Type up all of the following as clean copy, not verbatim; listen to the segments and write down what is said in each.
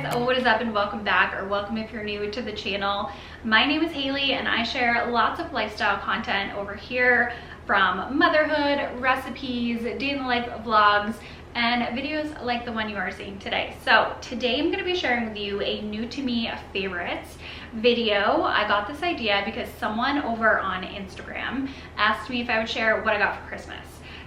guys, what is up and welcome back, or welcome if you're new to the channel. My name is Haley and I share lots of lifestyle content over here, from motherhood, recipes, day in the life vlogs, and videos like the one you are seeing today. So today I'm going to be sharing with you a new to me favorites video. I got this idea because someone over on Instagram asked me if I would share what I got for Christmas.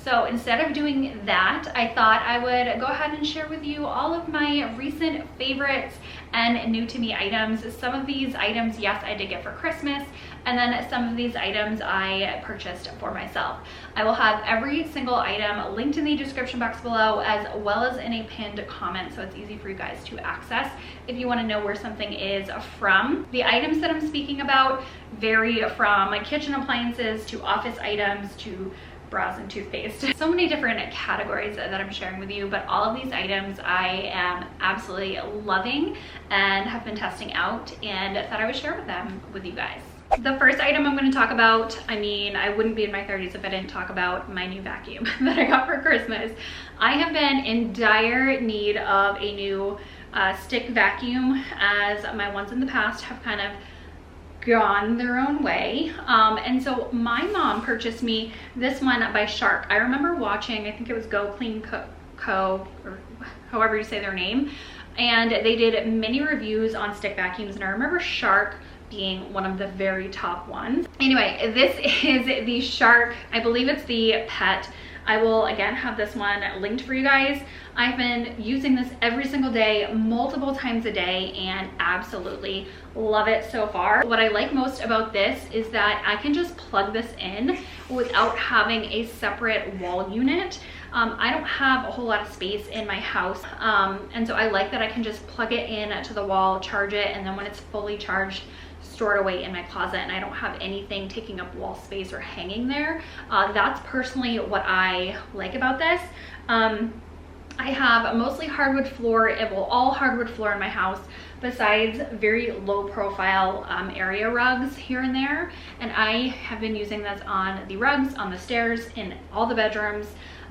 So instead of doing that, I thought I would go ahead and share with you all of my recent favorites and new to me items. Some of these items, yes, I did get for Christmas, and then some of these items I purchased for myself. I will have every single item linked in the description box below, as well as in a pinned comment, so it's easy for you guys to access if you want to know where something is from. The items that I'm speaking about vary from kitchen appliances to office items to bras and toothpaste. So many different categories that I'm sharing with you, but all of these items I am absolutely loving and have been testing out, and thought I would share with them with you guys. The first item I'm going to talk about, I mean, I wouldn't be in my 30s if I didn't talk about my new vacuum that I got for Christmas. I have been in dire need of a new stick vacuum, as my ones in the past have kind of gone their own way, and so my mom purchased me this one by Shark. I remember watching, I think it was Go Clean Co, or however you say their name, and they did many reviews on stick vacuums, and I remember Shark being one of the very top ones. Anyway, this is the Shark, I believe it's the Pet. I will again have this one linked for you guys. I've been using this every single day, multiple times a day, and absolutely love it so far. What I like most about this is that I can just plug this in without having a separate wall unit. I don't have a whole lot of space in my house, and so I like that I can just plug it in to the wall, charge it, and then when it's fully charged, store it away in my closet, and I don't have anything taking up wall space or hanging there. That's personally what I like about this. I have mostly hardwood floor, all hardwood floor in my house, besides very low profile area rugs here and there, and I have been using this on the rugs, on the stairs, in all the bedrooms,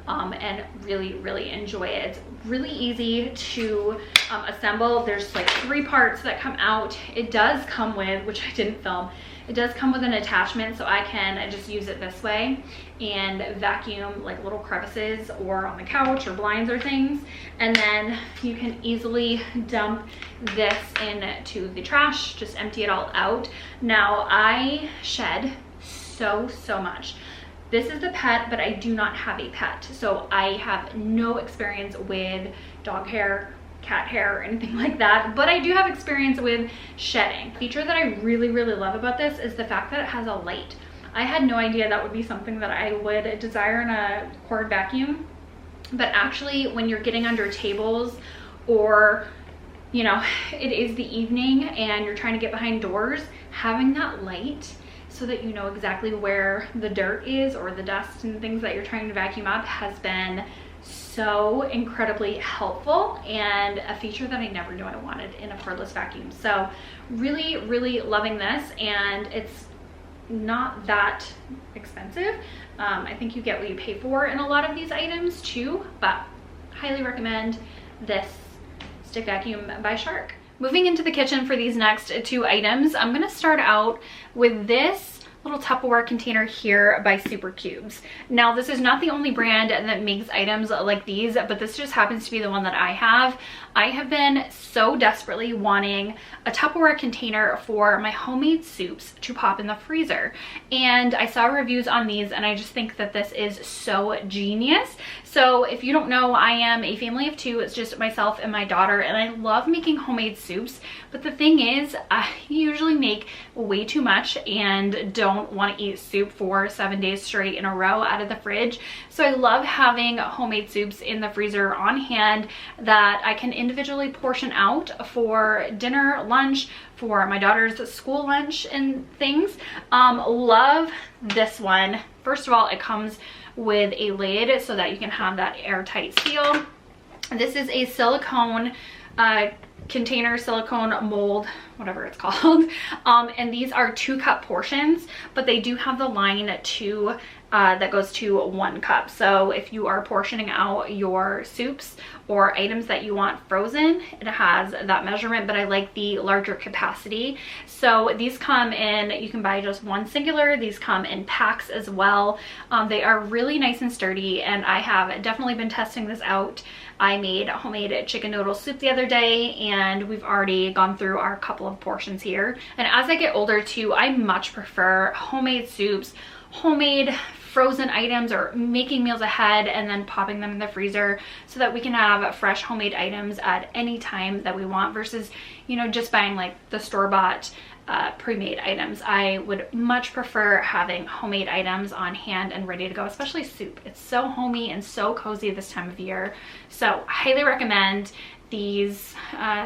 and really enjoy it. It's really easy to assemble. There's like 3 parts that come out. It does come with, which I didn't film, it does come with an attachment, so I can just use it this way and vacuum like little crevices or on the couch or blinds or things, and then you can easily dump this into the trash, just empty it all out. Now I shed so much. This is the Pet, but I do not have a pet, so I have no experience with dog hair, cat hair, or anything like that, but I do have experience with shedding. The feature that I really love about this is the fact that it has a light. I had no idea that would be something that I would desire in a cord vacuum, but actually when you're getting under tables, or you know, it is the evening and you're trying to get behind doors, having that light so that you know exactly where the dirt is or the dust and things that you're trying to vacuum up has been so incredibly helpful, and a feature that I never knew I wanted in a cordless vacuum. So really loving this, and it's not that expensive. I think you get what you pay for in a lot of these items too, but highly recommend this stick vacuum by Shark. Moving into the kitchen for these next 2 items, I'm going to start out with this little Tupperware container here by Super Cubes. Now this is not the only brand that makes items like these, but this just happens to be the one that I have. I have been so desperately wanting a Tupperware container for my homemade soups to pop in the freezer, and I saw reviews on these and I just think that this is so genius. So if you don't know, I am a family of 2. It's just myself and my daughter, and I love making homemade soups, but the thing is I usually make way too much and don't want to eat soup for 7 days straight in a row out of the fridge. So I love having homemade soups in the freezer on hand that I can individually portion out for dinner, lunch, for my daughter's school lunch and things. Love this one. First of all, it comes with a lid so that you can have that airtight seal. This is a silicone container, silicone mold, whatever it's called. And these are 2-cup portions, but they do have the line to that goes to 1 cup. So if you are portioning out your soups or items that you want frozen, it has that measurement, but I like the larger capacity. So these come in, you can buy just one singular. These come in packs as well. They are really nice and sturdy, and I have definitely been testing this out. I made homemade chicken noodle soup the other day, and we've already gone through our couple of portions here. And as I get older too, I much prefer homemade soups, homemade frozen items, or making meals ahead and then popping them in the freezer so that we can have fresh homemade items at any time that we want, versus, you know, just buying like the store-bought pre-made items. I would much prefer having homemade items on hand and ready to go, especially soup. It's so homey and so cozy this time of year. So I highly recommend these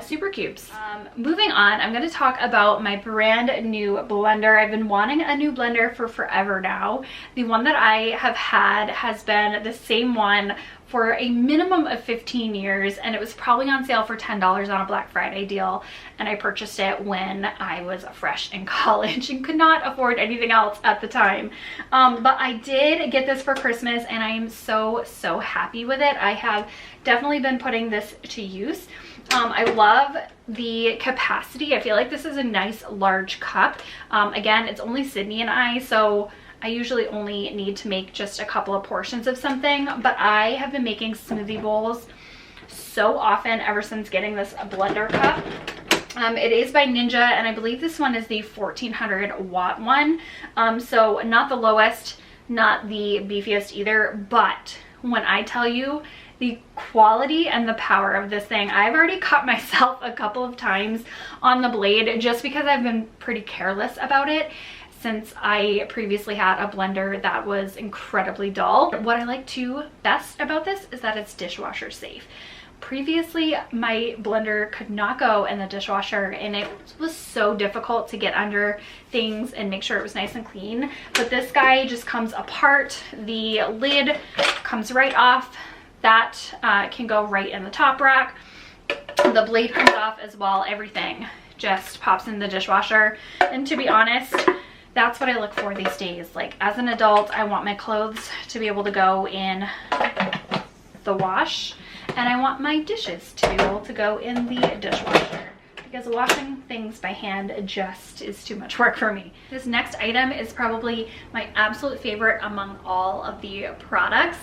super cubes. Moving on, I'm going to talk about my brand new blender. I've been wanting a new blender for forever now. The one that I have had has been the same one for a minimum of 15 years, and it was probably on sale for $10 on a Black Friday deal, and I purchased it when I was fresh in college and could not afford anything else at the time. But I did get this for Christmas, and I am so happy with it. I have definitely been putting this to use. I love the capacity. I feel like this is a nice large cup. Again, it's only Sydney and I, so I usually only need to make just a couple of portions of something, but I have been making smoothie bowls so often ever since getting this blender cup. It is by Ninja, and I believe this one is the 1400 watt one. So not the lowest, not the beefiest either, but when I tell you the quality and the power of this thing, I've already cut myself a couple of times on the blade just because I've been pretty careless about it, since I previously had a blender that was incredibly dull. What I like best about this is that it's dishwasher safe. Previously, my blender could not go in the dishwasher, and it was so difficult to get under things and make sure it was nice and clean. But this guy just comes apart. The lid comes right off. That can go right in the top rack. The blade comes off as well. Everything just pops in the dishwasher. And to be honest, that's what I look for these days. Like, as an adult, I want my clothes to be able to go in the wash, and I want my dishes to be able to go in the dishwasher, because washing things by hand just is too much work for me. This next item is probably my absolute favorite among all of the products,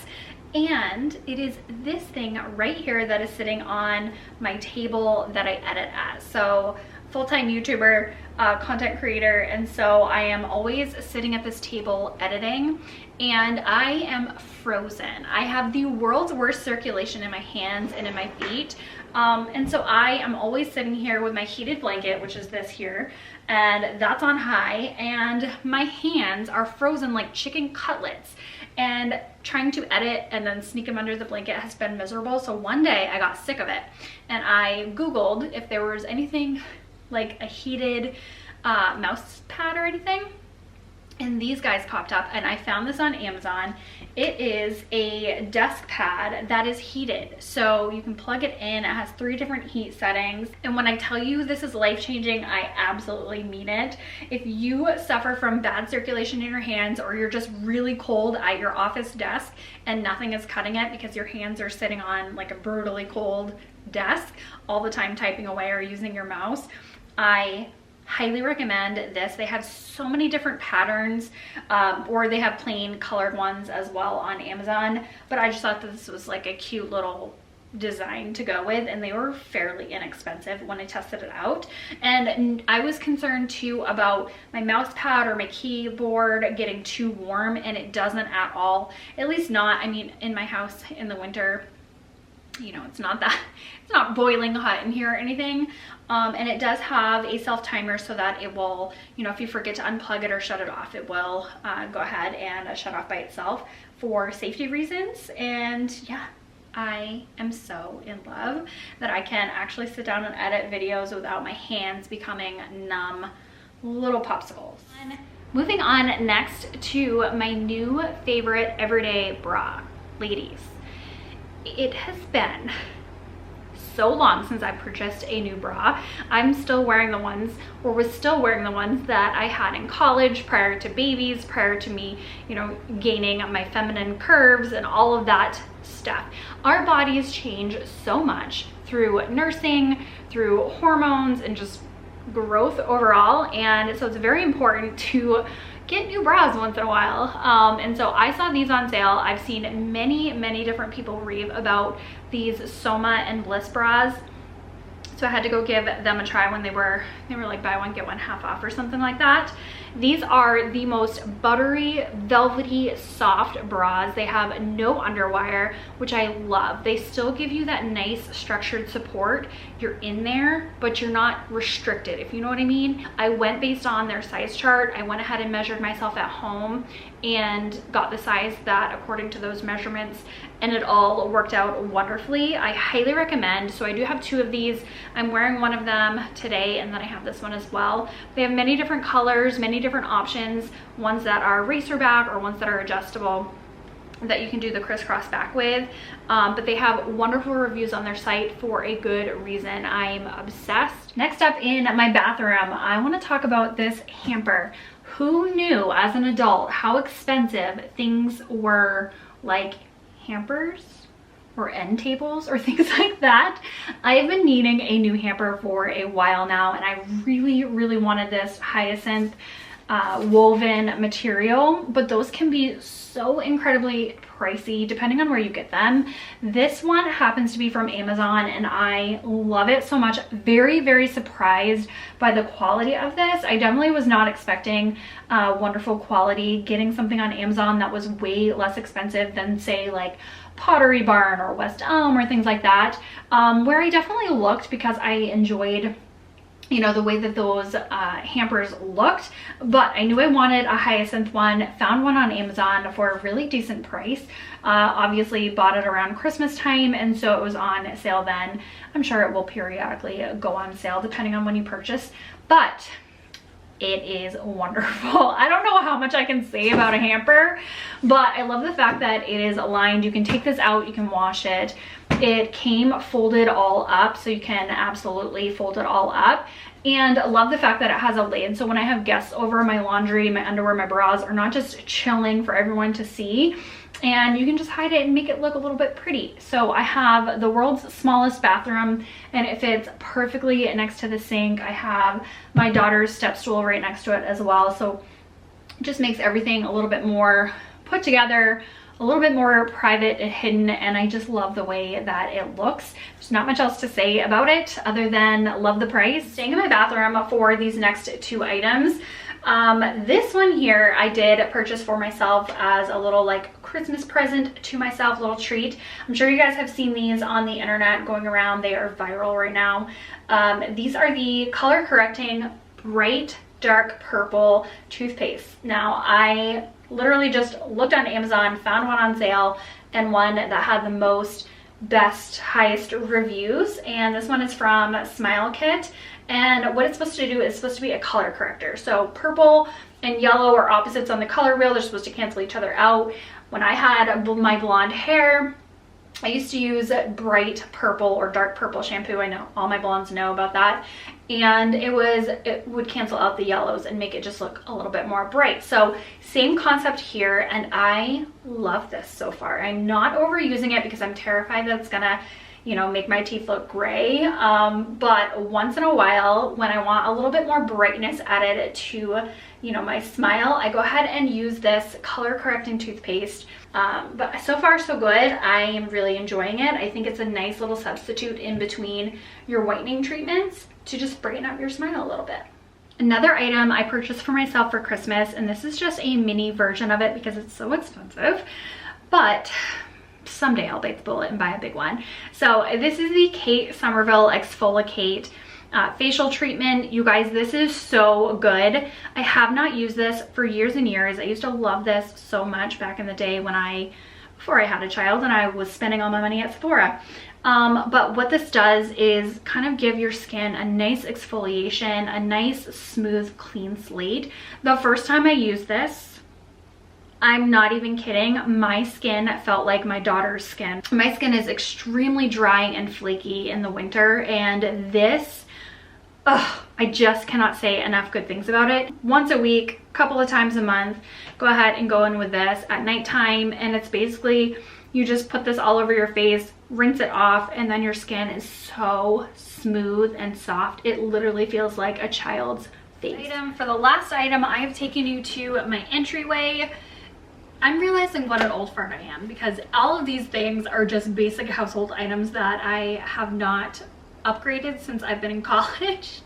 and it is this thing right here that is sitting on my table that I edit at. So, full-time YouTuber, content creator, and so I am always sitting at this table editing, and I am frozen. I have the world's worst circulation in my hands and in my feet, and so I am always sitting here with my heated blanket, which is this here, and that's on high, and my hands are frozen like chicken cutlets, and trying to edit and then sneak them under the blanket has been miserable. So one day I got sick of it, and I Googled if there was anything like a heated mouse pad or anything, and these guys popped up, and I found this on Amazon. It is a desk pad that is heated, so you can plug it in. It has 3 different heat settings, and when I tell you this is life-changing, I absolutely mean it. If you suffer from bad circulation in your hands, or you're just really cold at your office desk and nothing is cutting it because your hands are sitting on like a brutally cold desk all the time typing away or using your mouse, I highly recommend this. They have so many different patterns, or they have plain colored ones as well on Amazon, but I just thought that this was like a cute little design to go with, and they were fairly inexpensive when I tested it out. And I was concerned too about my mouse pad or my keyboard getting too warm, and it doesn't at all, at least not, I mean, in my house in the winter, you know, it's not boiling hot in here or anything. And it does have a self timer so that it will, you know, if you forget to unplug it or shut it off, it will go ahead and shut off by itself for safety reasons. And yeah, I am so in love that I can actually sit down and edit videos without my hands becoming numb little popsicles. Moving on next to my new favorite everyday bra, ladies. It has been so long since I purchased a new bra. I'm still wearing the ones, or was still wearing the ones that I had in college prior to babies, prior to me, you know, gaining my feminine curves and all of that stuff. Our bodies change so much through nursing, through hormones, and just growth overall, and so it's very important to get new bras once in a while. And so I saw these on sale. I've seen many different people rave about these Soma and Bliss bras, so I had to go give them a try when they were like buy one get one half off or something like that. These are the most buttery, velvety, soft bras. They have no underwire, which I love. They still give you that nice structured support. You're in there, but you're not restricted, if you know what I mean. I went based on their size chart. I went ahead and measured myself at home and got the size that according to those measurements, and it all worked out wonderfully. I highly recommend. So I do have two of these. I'm wearing one of them today, and then I have this one as well. They have many different colors, many different options, ones that are racer back or ones that are adjustable that you can do the crisscross back with, but they have wonderful reviews on their site for a good reason. I'm obsessed. Next up in my bathroom, I want to talk about this Hamper. Who knew as an adult how expensive things were, like hampers or end tables or things like that? I have been needing a new hamper for a while now, and I really wanted this hyacinth woven material, but those can be so incredibly pricey depending on where you get them. This one happens to be from Amazon, and I love it so much. Very surprised by the quality of this. I definitely was not expecting wonderful quality. Getting something on Amazon that was way less expensive than, say, like Pottery Barn or West Elm or things like that, where I definitely looked because I enjoyed, you know, the way that those hampers looked, but I knew I wanted a hyacinth one. Found one on Amazon for a really decent price. Obviously bought it around Christmas time, and so it was on sale then. I'm sure it will periodically go on sale depending on when you purchase, but it is wonderful. I don't know how much I can say about a hamper, but I love the fact that it is aligned. You can take this out, you can wash it. It came folded all up, so you can absolutely fold it all up. And I love the fact that it has a lid, so when I have guests over, my laundry, my underwear, my bras are not just chilling for everyone to see, and you can just hide it and make it look a little bit pretty. So I have the world's smallest bathroom, and it fits perfectly next to the sink. I have my daughter's step stool right next to it as well, so it just makes everything a little bit more put together, a little bit more private and hidden, and I just love the way that it looks. There's not much else to say about it other than love the price. Staying in my bathroom for these next two items. This one here I did purchase for myself as a little like Christmas present to myself, little treat. I'm sure you guys have seen these on the internet going around. They are viral right now. These are the color correcting bright dark purple toothpaste. Now I literally just looked on Amazon, found one on sale, and one that had the highest reviews, and this one is from Smile Kit. And what it's supposed to do is supposed to be a color corrector. So purple and yellow are opposites on the color wheel. They're supposed to cancel each other out. When I had my blonde hair, I used to use bright purple or dark purple shampoo. I know all my blondes know about that. And it would cancel out the yellows and make it just look a little bit more bright. So same concept here, and I love this so far. I'm not overusing it because I'm terrified that it's gonna, you know, make my teeth look gray. But once in a while, when I want a little bit more brightness added to, you know, my smile, I go ahead and use this color correcting toothpaste. But so far so good. I am really enjoying it. I think it's a nice little substitute in between your whitening treatments to just brighten up your smile a little bit. Another item I purchased for myself for Christmas, and this is just a mini version of it because it's so expensive, but someday I'll bite the bullet and buy a big one. So this is the Kate Somerville Exfoliate facial treatment. You guys, this is so good. I have not used this for years and years. I used to love this so much back in the day before I had a child and I was spending all my money at Sephora. But what this does is kind of give your skin a nice exfoliation, a nice smooth clean slate. The first time I used this, I'm not even kidding. My skin felt like my daughter's skin. My skin is extremely dry and flaky in the winter, and this, I just cannot say enough good things about it. Once a week, a couple of times a month, go ahead and go in with this at nighttime, and it's basically, you just put this all over your face, rinse it off, and then your skin is so smooth and soft. It literally feels like a child's face. For the last item, I have taken you to my entryway. I'm realizing what an old fart I am, because all of these things are just basic household items that I have not upgraded since I've been in college.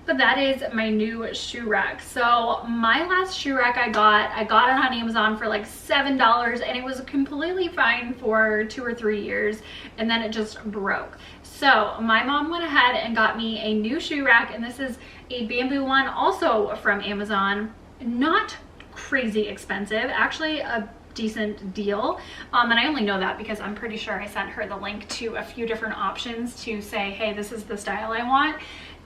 But that is my new shoe rack. So my last shoe rack I got it on Amazon for like $7, and it was completely fine for 2 or 3 years, and then it just broke. So my mom went ahead and got me a new shoe rack, and this is a bamboo one, also from Amazon. Not crazy expensive, actually a decent deal, and I only know that because I'm pretty sure I sent her the link to a few different options to say, hey, this is the style I want.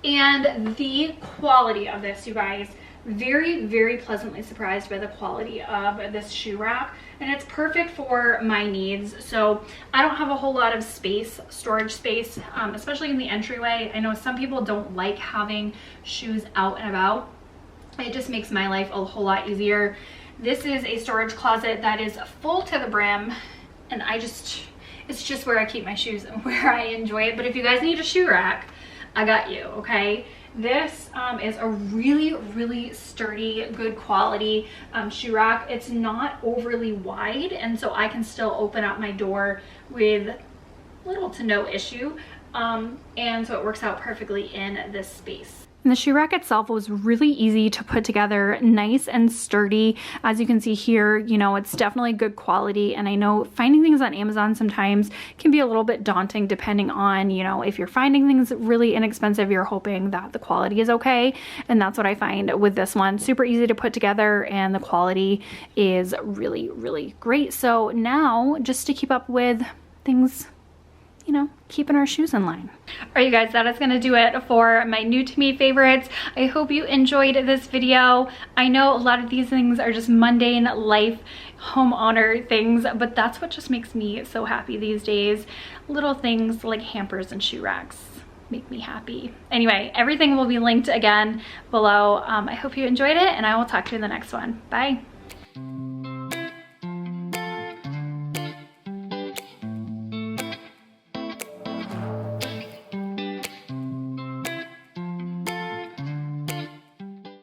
And the quality of this, you guys, very pleasantly surprised by the quality of this shoe rack, and it's perfect for my needs. So I don't have a whole lot of space, storage space, especially in the entryway. I know some people don't like having shoes out and about. It just makes my life a whole lot easier. This is a storage closet that is full to the brim, and it's just where I keep my shoes and where I enjoy it. But if you guys need a shoe rack, I got you, okay? This is a really sturdy, good quality shoe rack. It's not overly wide, and so I can still open up my door with little to no issue. And so it works out perfectly in this space. And the shoe rack itself was really easy to put together, nice and sturdy. As you can see here, you know, it's definitely good quality. And I know finding things on Amazon sometimes can be a little bit daunting, depending on, you know, if you're finding things really inexpensive, you're hoping that the quality is okay. And that's what I find with this one. Super easy to put together, and the quality is really great. So now, just to keep up with things, you know, keeping our shoes in line. All right, you guys, that is gonna do it for my new to me favorites. I hope you enjoyed this video. I know a lot of these things are just mundane life, homeowner things, but that's what just makes me so happy these days. Little things like hampers and shoe racks make me happy. Anyway, everything will be linked again below. I hope you enjoyed it, and I will talk to you in the next one. Bye.